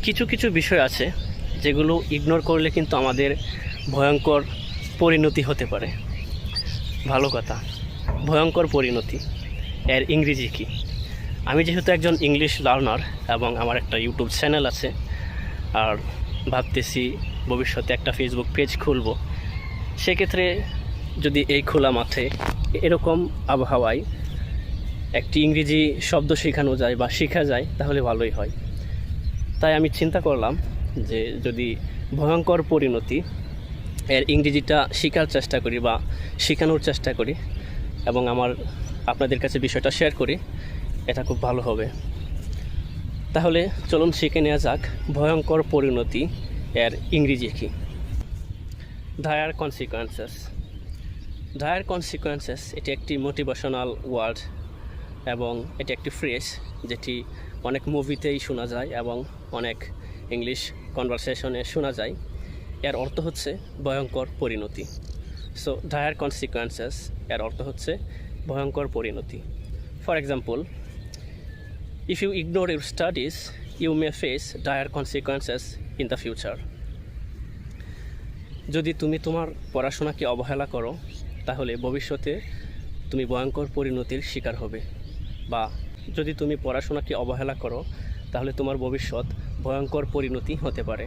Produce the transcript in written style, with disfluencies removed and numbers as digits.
কিছু কিছু বিষয় আছে যেগুলো ইগনোর করলে কিন্তু আমাদের ভয়ঙ্কর পরিণতি হতে পারে। ভালো কথা, ভয়ঙ্কর পরিণতি এর ইংরেজি কী? আমি যেহেতু একজন ইংলিশ লার্নার এবং আমার একটা ইউটিউব চ্যানেল আছে, আর ভাবতেছি ভবিষ্যতে একটা ফেসবুক পেজ খুলব, সেক্ষেত্রে যদি এই খোলা মাঠে এরকম আবহাওয়ায় একটি ইংরেজি শব্দ শেখানো যায় বা শেখা যায় তাহলে ভালোই হয়। তাই আমি চিন্তা করলাম যে যদি ভয়ঙ্কর পরিণতি এর ইংরেজিটা শেখার চেষ্টা করি বা শেখানোর চেষ্টা করি এবং আপনাদের কাছে বিষয়টা শেয়ার করি, এটা খুব ভালো হবে। তাহলে চলুন শিখে নেওয়া যাক ভয়ঙ্কর পরিণতি এর ইংরেজি কী। Dire consequences. ডায়ার কনসিকোয়েন্সেস এটি একটি মোটিভেশনাল ওয়ার্ড এবং এটি একটি ফ্রেজ যেটি অনেক মুভিতেই শোনা যায় এবং অনেক ইংলিশ কনভারসেশনে শোনা যায়। এর অর্থ হচ্ছে ভয়ঙ্কর পরিণতি। সো ডায়ার কনসিকোয়েন্সেস এর অর্থ হচ্ছে ভয়ঙ্কর পরিণতি। For example, if you ignore your studies, you may face dire consequences in the future. যদি তুমি তোমার পড়াশোনাকে অবহেলা করো তাহলে ভবিষ্যতে তুমি ভয়ঙ্কর পরিণতির শিকার হবে, বা যদি তুমি পড়াশোনাকে অবহেলা করো তাহলে তোমার ভবিষ্যৎ ভয়ঙ্কর পরিণতি হতে পারে।